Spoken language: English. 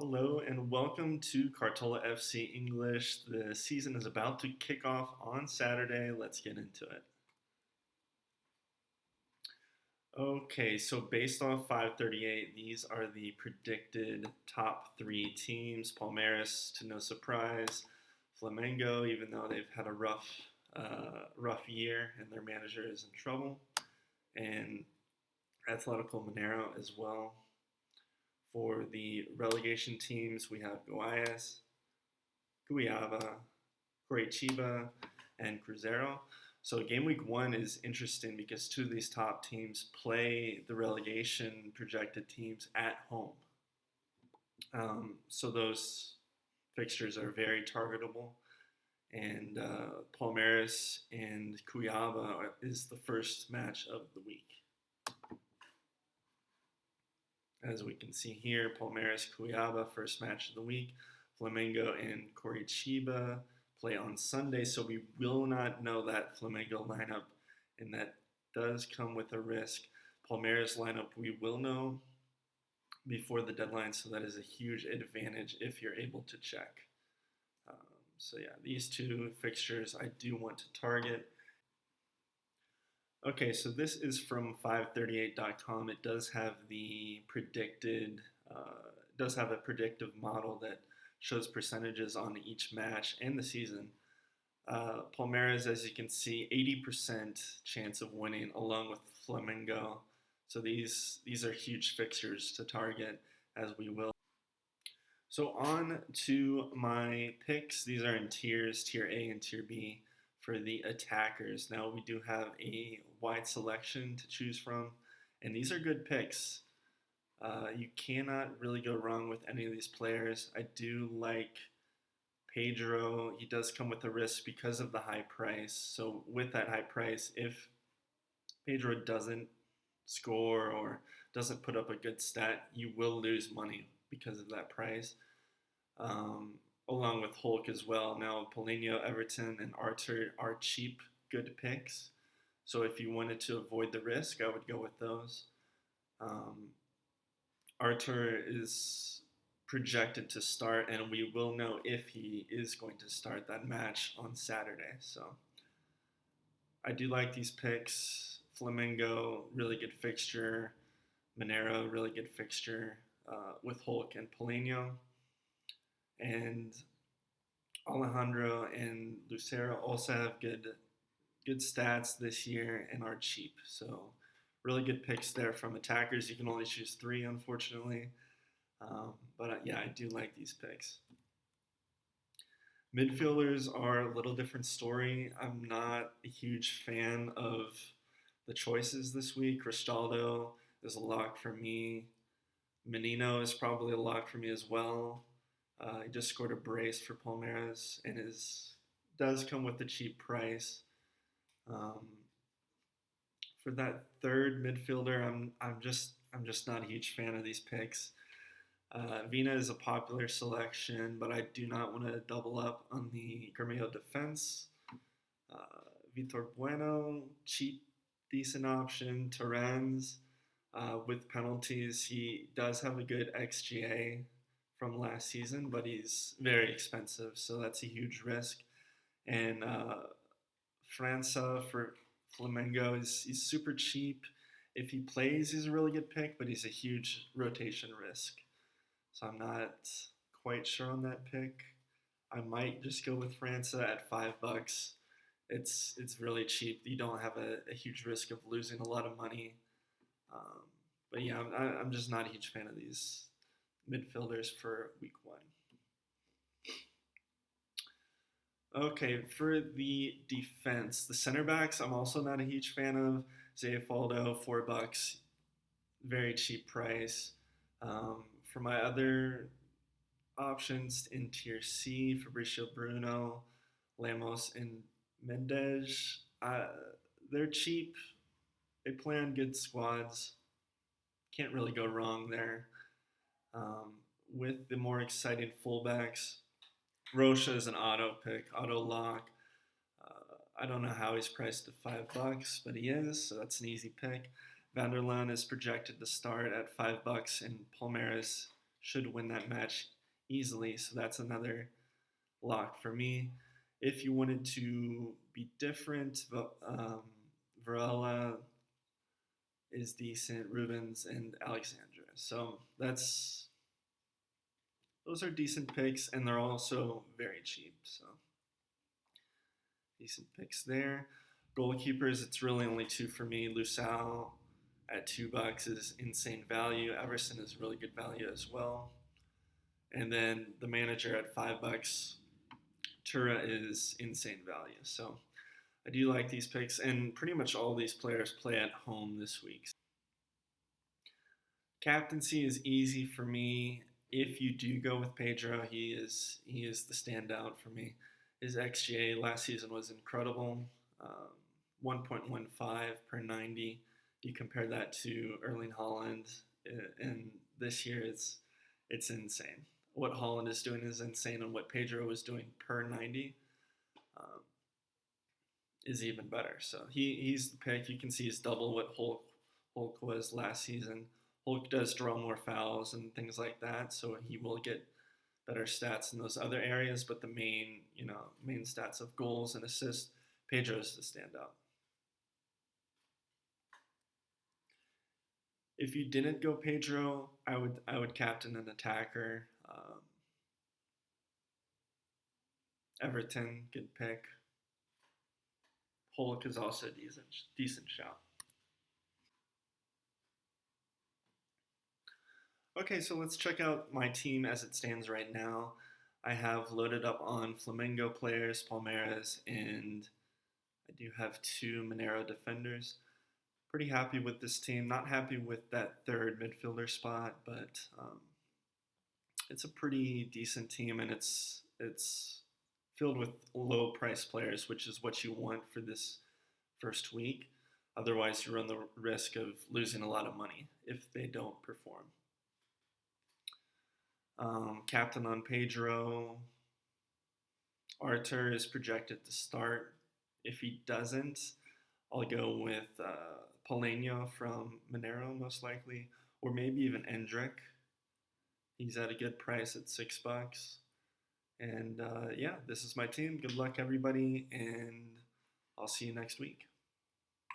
Hello and welcome to Cartola FC English. The season is about to kick off on Saturday. Let's get into it. Okay, so based off 538, these are the predicted top three teams. Palmeiras, to no surprise. Flamengo, even though they've had a rough year and their manager is in trouble. And Atletico Mineiro as well. For the relegation teams, we have Goiás, Cuiabá, Curitiba, and Cruzeiro. So game week 1 is interesting because two of these top teams play the relegation projected teams at home. So those fixtures are very targetable. And Palmeiras and Cuiabá is the first match of the week. As we can see here, Palmeiras, Cuiabá, first match of the week. Flamengo and Curitiba play on Sunday, so we will not know that Flamengo lineup, and that does come with a risk. Palmeiras lineup we will know before the deadline, so that is a huge advantage if you're able to check. So yeah, these two fixtures I do want to target. Okay, so this is from 538.com. It does have the does have a predictive model that shows percentages on each match and the season. Palmeiras, as you can see, 80% chance of winning along with Flamengo. So these are huge fixtures to target, as we will. So on to my picks. These are in tiers, tier A and tier B for the attackers. Now we do have a wide selection to choose from, and these are good picks. You cannot really go wrong with any of these players. I do like Pedro. He does come with a risk because of the high price. So with that high price, if Pedro doesn't score or doesn't put up a good stat, you will lose money because of that price. Along with Hulk as well. Now, Paulinho, Everton, and Arthur are cheap, good picks. So if you wanted to avoid the risk, I would go with those. Arthur is projected to start, and we will know if he is going to start that match on Saturday. So I do like these picks. Flamengo, really good fixture. Mineiro, really good fixture with Hulk and Paulinho. And Alejandro and Lucero also have good stats this year and are cheap. So really good picks there from attackers. You can only choose 3, unfortunately. But yeah, I do like these picks. Midfielders are a little different story. I'm not a huge fan of the choices this week. Cristaldo is a lock for me. Menino is probably a lock for me as well. He just scored a brace for Palmeiras and does come with a cheap price. For that third midfielder, I'm just not a huge fan of these picks. Vina is a popular selection, but I do not want to double up on the Grêmio defense. Vitor Bueno, cheap, decent option. Torrens, with penalties, he does have a good XGA from last season, but he's very expensive, so that's a huge risk. And França for Flamengo he's super cheap. If he plays, he's a really good pick, but he's a huge rotation risk. So I'm not quite sure on that pick. I might just go with França at $5. It's really cheap. You don't have a huge risk of losing a lot of money. But yeah, I'm just not a huge fan of these midfielders for week 1. Okay, for the defense, the center backs, I'm also not a huge fan of. Zeifaldo, $4, very cheap price. For my other options in tier C, Fabricio Bruno, Lemos, and Mendes, they're cheap. They play on good squads. Can't really go wrong there. With the more exciting fullbacks, Rocha is an auto pick, auto lock. I don't know how he's priced at $5, but he is, so that's an easy pick. Vanderlaan is projected to start at $5, and Palmeiras should win that match easily. So that's another lock for me. If you wanted to be different, Varela is decent, Rubens and Alexandra. So those are decent picks, and they're also very cheap. So decent picks there. Goalkeepers, it's really only two for me. Lusal at $2 is insane value. Everson is really good value as well. And then the manager at $5. Tura is insane value. So I do like these picks, and pretty much all these players play at home this week. Captaincy is easy for me. If you do go with Pedro, he is the standout for me. His XGA last season was incredible, 1.15 per 90. You compare that to Erling Haaland, and this year it's insane. What Haaland is doing is insane, and what Pedro was doing per 90 um, is even better. So he's the pick. You can see he's double what Hulk was last season. Hulk does draw more fouls and things like that, so he will get better stats in those other areas. But the main stats of goals and assists, Pedro is the standout. If you didn't go Pedro, I would captain an attacker. Everton, good pick. Hulk is also a decent shout. Okay, so let's check out my team as it stands right now. I have loaded up on Flamengo players, Palmeiras, and I do have two Monero defenders. Pretty happy with this team. Not happy with that third midfielder spot, but it's a pretty decent team, and it's filled with low price players, which is what you want for this first week. Otherwise, you run the risk of losing a lot of money if they don't perform. Captain on Pedro. Arthur is projected to start. If he doesn't, I'll go with Poleno from Monero, most likely, or maybe even Endrick. He's at a good price at $6. And yeah, this is my team. Good luck, everybody, and I'll see you next week.